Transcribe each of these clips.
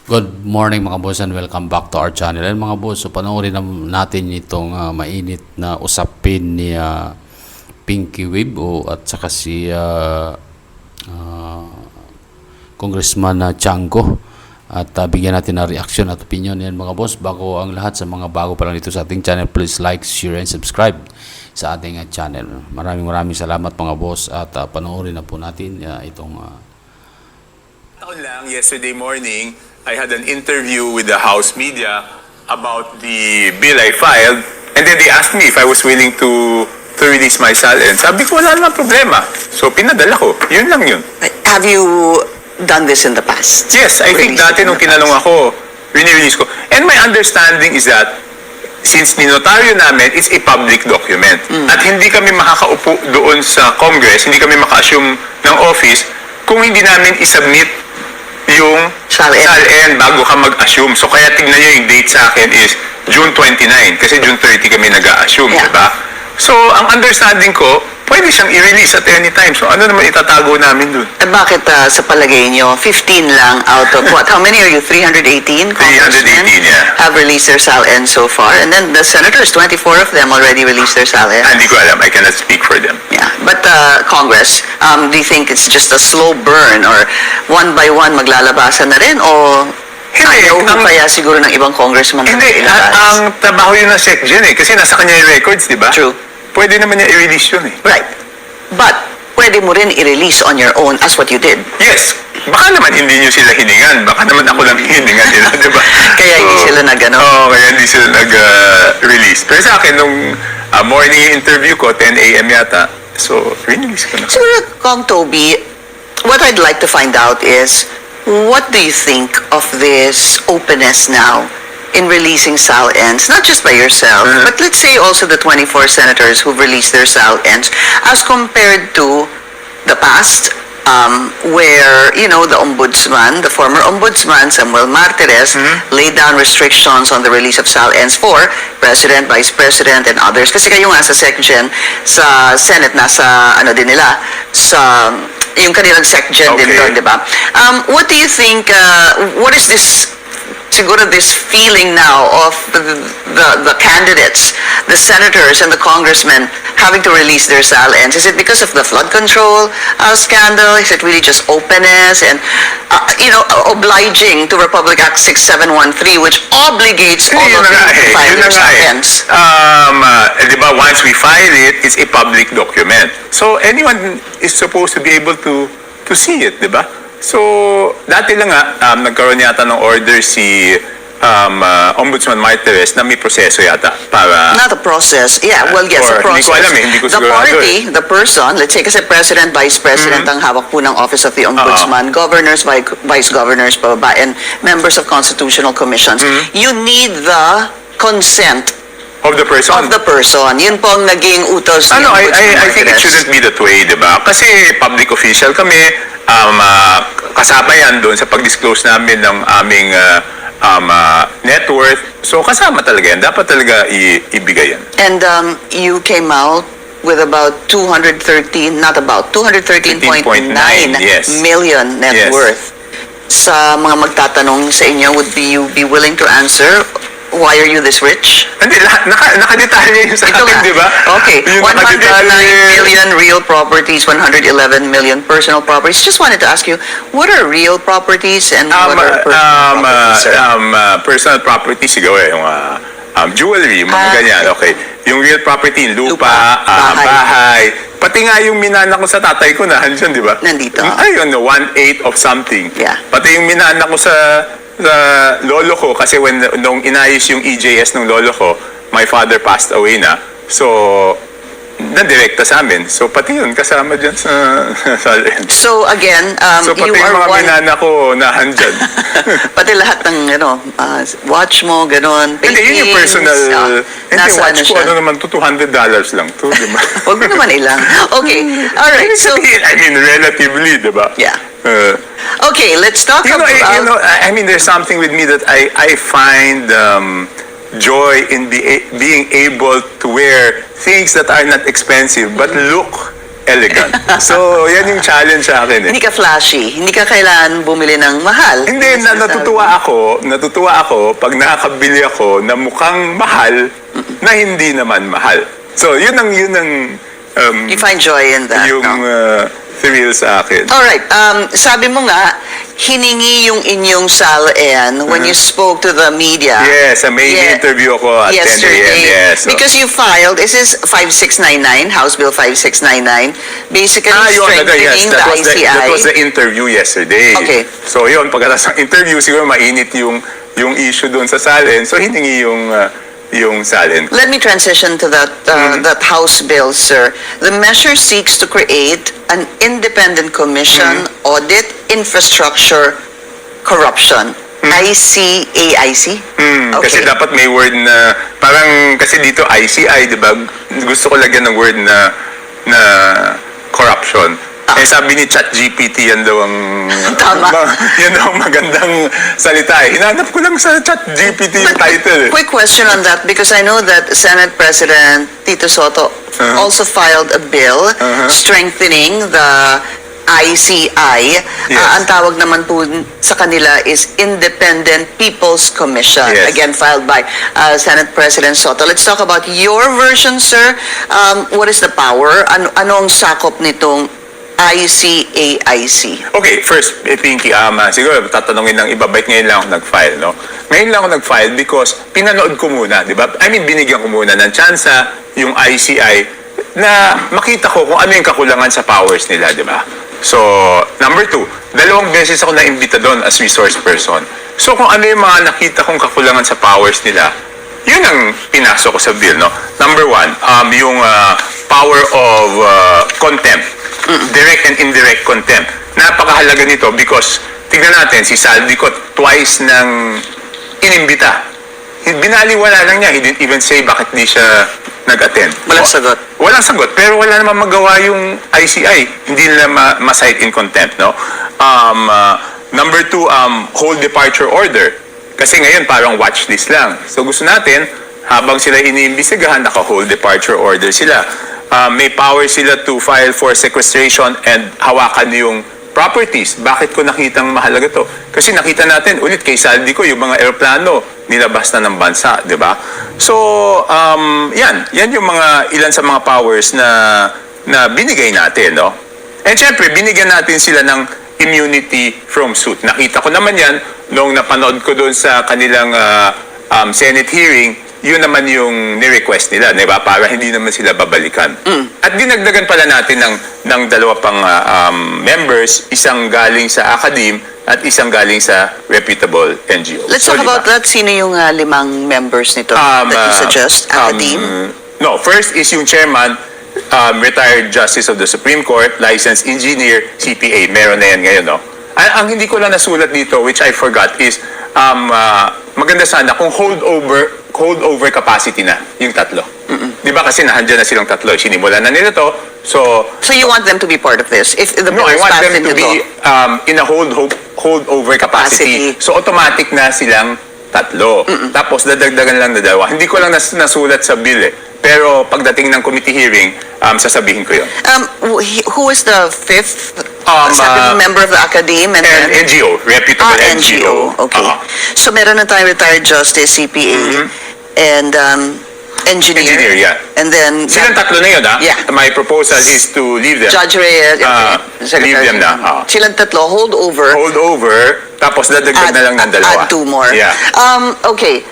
Good morning mga boss and welcome back to our channel. And mga boss, so panoorin natin itong mainit na usapin ni Pinky Wib at saka si Congressman Chango. At bigyan natin ng reaction at opinion yan mga boss. Bago ang lahat, sa mga bago pa lang dito sa ating channel, please like, share, and subscribe sa ating channel. Maraming salamat mga boss at panoorin na po natin itong lang, yesterday morning, I had an interview with the House media about the bill I filed, and then they asked me if I was willing to release my SALN. Sabi ko, wala namang problema. So, pinadala ko. Yun lang yun. Have you done this in the past? Yes, I think dati nung tinanong ako, release ko. And my understanding is that since ninotaryo namin, it's a public document. At hindi kami makakaupo doon sa Congress, hindi kami maka-assume ng office kung hindi namin isubmit yung SALN bago ka mag-assume. So kaya tignan nyo yung date sa akin is June 29 kasi June 30 kami nag-a-assume, Yeah. diba? So ang understanding ko, pwede siyang i-release at any time. So ano naman itatago namin dun? Bakit sa palagay nyo, 15 lang out of what? How many are you? 318 congressmen 318, yeah. have released their SALN so far. And then the senators, 24 of them already released their SALN. Hindi ko alam. I cannot speak for them. Yeah. But Congress, do you think it's just a slow burn or one by one maglalabasan na rin? O Hindi. ayaw mo kaya siguro ng ibang congressman na Hindi. ilabas? Ang trabaho yun ng SecGen kasi nasa kanya yung records, diba? True. Pwede naman niya i-release yun Right. But pwede mo rin i-release on your own as what you did. Yes. Baka naman hindi nyo sila hiningan. Baka naman ako lang hiningan nila, di ba? Kaya hindi sila nag-ano? Oo, kaya hindi sila nag-release. Pero sa akin, nung morning interview ko, 10 a.m. yata, so, release ko na. So, Kong Toby, what I'd like to find out is, what do you think of this openness now in releasing SALNs, not just by yourself, but let's say also the 24 senators who've released their SALNs, as compared to the past, where, you know, the ombudsman, the former ombudsman, Samuel Martires, laid down restrictions on the release of SALNs for President, Vice President, and others. Kasi kayo nga sa SecGen, sa Senate, nasa, ano din nila, sa, yung kanilang SecGen din doon, di ba? What do you think, what is this, siguro this feeling now of the candidates, the senators and the congressmen having to release their SALNs? Is it because of the flood control scandal? Is it really just openness and, you know, obliging to Republic Act 6713, which obligates all of you to file their SALNs? Di ba, once we file it, it's a public document. So, anyone is supposed to be able to see it, di ba? So, dati lang nga, nagkaroon yata ng order si Ombudsman Martires na may proseso yata para... Not a process. Yeah, well, yes, a process. Hindi ko alam hindi ko the sigurado party, the person, let's say kasi President, Vice President ang hawak po ng Office of the Ombudsman, governors, Vice Governors, pababa, and members of constitutional commissions. You need the consent of the person. of the person. Yun po ang naging utos ni Ombudsman I think it Martires. shouldn't be that way, di ba? Kasi public official kami, kasama yan doon sa pag-disclose namin ng aming net worth. So, kasama talaga yan. Dapat talaga ibigay yan. And you came out with about 213, not about, 213.9 yes. million net Yes. worth. Sa mga magtatanong sa inyo, would you be willing to answer, why are you this rich? Hindi, nakadetalye yun sa Ito akin, nga. di ba? Okay, Yung 109 nakadetalye. million real properties, 111 million personal properties. Just wanted to ask you, what are real properties and what are personal properties, sir? Personal property, siguro yung jewelry, mga ganyan. Okay. Yung real property, lupa, bahay. Pati nga yung minana ko sa tatay ko, nandiyan, di ba? Nandito. Ayun, 1/8 of something. Yeah. Pati yung minana ko sa lolo ko, kasi nung inayos yung EJS ng lolo ko, my father passed away na. So, nadirekta sa amin. So, pati yun, kasama dyan sa SALN. So again, So, pati you yung are mga one... minana ko, nahandyan. Pati lahat ng, watch mo, ganon, Hindi, yun yung personal. Hindi, nasa watch ano ko, siya. ano naman to, $200 lang to, di ba? Huwag mo naman ilang. Okay, alright, so, I mean, relatively, di ba? yeah. Okay, let's talk about... I mean, there's something with me that I find joy in being able to wear things that are not expensive but look elegant. So, yan yung challenge sa akin eh. Hindi ka flashy. Hindi ka kailangan bumili ng mahal. Hindi, natutuwa ako pag nakakabili ako na mukhang mahal na hindi naman mahal. So, yun ang You find joy in that, yung no? thrill sa akin. Alright, sabi mo nga, hiningi yung inyong SALN when you spoke to the media. Yes, may Yeah. interview ako at 10 a.m. Yesterday. Yes. So. Because you filed, this is 5699, House Bill 5699, basically strengthening the ICI. That was the interview yesterday. Okay. So yun, pagkatapos ng interview, siguro mainit yung issue doon sa SALN. So hiningi yung SALN. Let me transition to that that House bill, sir. The measure seeks to create an independent commission, audit infrastructure corruption. ICAIC? Kasi dapat may word na, parang kasi dito ICI, di ba? Gusto ko lagyan ng word na corruption. Eh sabi ni ChatGPT, yan daw ang Tama. yan daw ang magandang salita eh. Hinanap ko lang sa ChatGPT yung title eh. Quick question on that, because I know that Senate President Tito Soto also filed a bill strengthening the ICI. Yes. Ang tawag naman po sa kanila is Independent People's Commission. Yes. Again, filed by Senate President Soto. Let's talk about your version, sir. What is the power? Ano ang sakop nitong ICAIC? Okay, first, Pinky, siguro tatanungin ng iba, ba't ngayon lang ako nag-file, no? Ngayon lang ako nag-file because pinanood ko muna, di ba? I mean, binigyan ko muna ng tsansa yung ICI na makita ko kung ano yung kakulangan sa powers nila, di ba? So, number 2, 2 beses ako na-imbita doon as resource person. So, kung ano yung mga nakita kong kakulangan sa powers nila, yun ang pinasok ko sa bill, no? Number 1, yung power of contempt. Direct and indirect contempt. Napakahalaga nito because, tignan natin, si Saldico twice nang inimbita. Binaliwala lang niya. He didn't even say bakit di siya nag-attend. Walang sagot. Walang sagot. Pero wala naman magawa yung ICI. Hindi nila ma-cite in contempt, no? Number 2, hold departure order. Kasi ngayon parang watch list lang. So gusto natin, habang sila iniimbestigahan, naka-hold departure order sila. May power sila to file for sequestration and hawakan yung properties. Bakit ko nakitang mahalaga to? Kasi nakita natin ulit kay Saldico yung mga eroplano nilabas na ng bansa, di ba? So, yan yung mga ilan sa mga powers na binigay natin, no? And syempre, binigyan natin sila ng immunity from suit. Nakita ko naman yan nung napanood ko doon sa kanilang Senate hearing. Yun naman yung ni-request nila, di ba? Para hindi naman sila babalikan. At dinagdagan pala natin ng 2 pang members, isang galing sa academe at isang galing sa reputable NGO. Let's talk about that. Sino yung 5 members nito that you suggest? Academe? No, first is yung chairman, retired Justice of the Supreme Court, licensed engineer, CPA. Meron na yan ngayon, no? Ang hindi ko lang nasulat dito, which I forgot, is maganda sana kung holdover capacity na yung 3. Di ba kasi nahandyan na silang 3. Sinimulan na nila to. So you want them to be part of this? If the bill I is want passed them to into be law? in a holdover capacity. So automatic na silang 3. Tapos dadagdagan lang na 2. Hindi ko lang nasulat sa bill eh. Pero pagdating ng committee hearing, sasabihin ko yun. Who is the 5th? Sabi mo, member of the academe and then? NGO, reputable NGO. Okay. So meron na tayong retired justice, CPA, and engineer. Engineer, yeah. And then Silang 3 na yun, ha? Yeah. My proposal is to leave them. Judge Reyes. Leave them na. Silang 3, hold over. Hold over, tapos dadagdag na lang ng 2. Add 2 more. Yeah. Okay.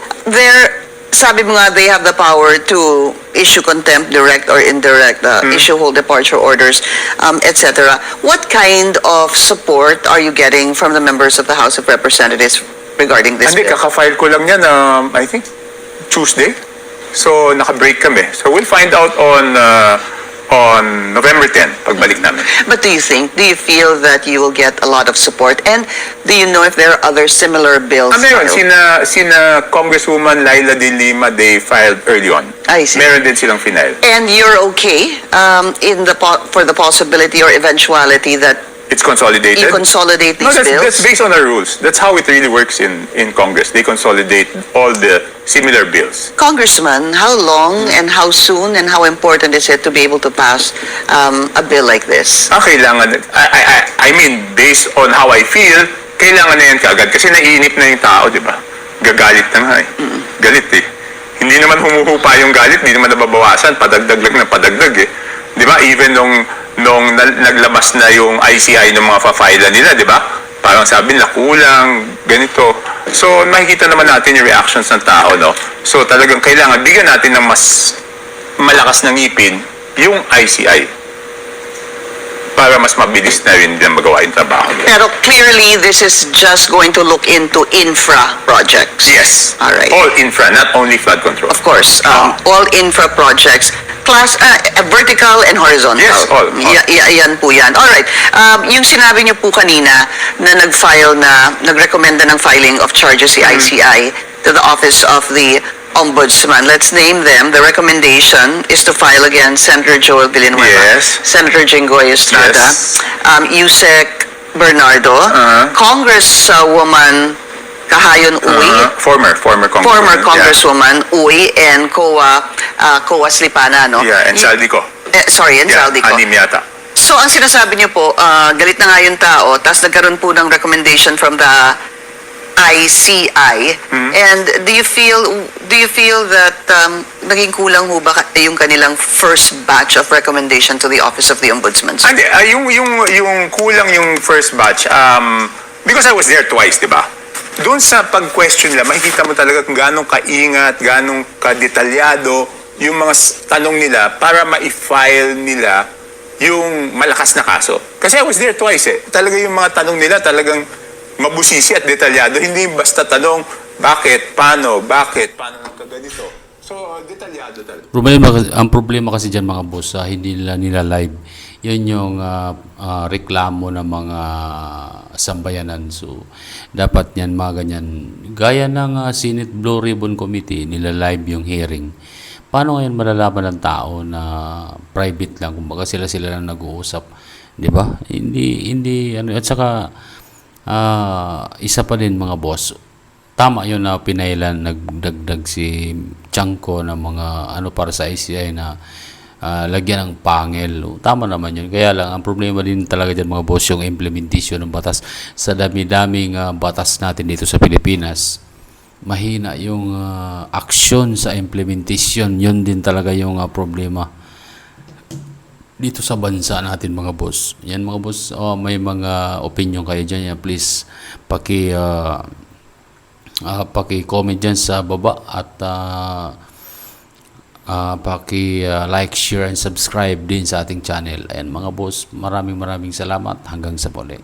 Sabi mo nga, they have the power to issue contempt, direct or indirect, issue hold departure orders, etc. What kind of support are you getting from the members of the House of Representatives regarding this Hindi, bill? kaka-file ko lang yan, I think, Tuesday. So, naka-break kami. So, we'll find out on November 10, pagbalik namin. But do you feel that you will get a lot of support? And do you know if there are other similar bills? Meron. filed? Sina Congresswoman Laila de Lima, they filed early on. I see. Meron din silang final. And you're okay for the possibility or eventuality that It's consolidated. You consolidate No, these bills? that's based on our rules. That's how it really works in Congress. They consolidate all the similar bills. Congressman, how long and how soon and how important is it to be able to pass a bill like this? Kailangan, I mean, based on how I feel, kailangan na yan kaagad kasi naiinip na yung tao, di ba? Gagalit na nga eh. Galit eh. Hindi naman humuhupa yung galit, hindi naman nababawasan, padagdag lang na padagdag eh. Di ba? Even nung naglabas na yung ICI ng mga fa-file nila, di ba? Parang sabi nila, kulang, ganito. So, makikita naman natin yung reactions ng tao, no? So, talagang kailangan bigyan natin ng mas malakas na ngipin yung ICI para mas mabilis na rin din magawa yung trabaho nila. Pero clearly, this is just going to look into infra projects. Yes. All right. All infra, not only flood control. Of course, all infra projects, vertical and horizontal. Yes, all. Yan po yan. All right. Yung sinabi niyo po kanina na nag-recommenda ng filing of charges si ICI to the Office of the Ombudsman. Let's name them. The recommendation is to file against Senator Joel Villanueva, Yes. Senator Jinggoy Estrada, Yes. Yusek Bernardo, Congresswoman Kahayon Uy, Former Congresswoman. former Congresswoman Uy, and Coa Slipana, no? Yeah, and Saldico. Sorry, and Yeah, Saldico. Anim yata. So, ang sinasabi niyo po, galit na nga yung tao, tapos nagkaroon po ng recommendation from the ICI. And do you feel that naging kulang ho ba yung kanilang first batch of recommendation to the Office of the Ombudsman? Hindi, yung kulang yung first batch, because I was there twice, di ba? Doon sa pag-question nila, makikita mo talaga kung gano'ng kaingat, gano'ng kadetalyado yung mga tanong nila para ma-file nila yung malakas na kaso. Kasi I was there twice eh. Talaga yung mga tanong nila talagang mabusisi at detalyado. Hindi basta tanong, paano nagkaganito. So, detalyado talaga. Ang problema kasi dyan mga boss, hindi nila live. Yun yung reklamo ng mga sambayanan. So, dapat yan mga ganyan. Gaya ng Senate Blue Ribbon Committee, nila live yung hearing. Paano ngayon malalaman ng tao na private lang, kumbaga sila lang nag-uusap, 'di ba? Hindi ano, at saka isa pa din mga boss. Tama 'yun na pinailan nagdagdag si Chanco ng mga ano para sa ICI na lagyan ng pangil. Tama naman 'yun. Kaya lang ang problema din talaga diyan mga boss yung implementation ng batas sa dami-daming batas natin dito sa Pilipinas. Mahina yung aksyon sa implementation. Yun din talaga yung problema dito sa bansa natin mga boss. Yan mga boss, may mga opinion kayo dyan. Yan, please paki-comment dyan sa baba at paki-like, share and subscribe din sa ating channel. Ayan mga boss, maraming salamat. Hanggang sa muli.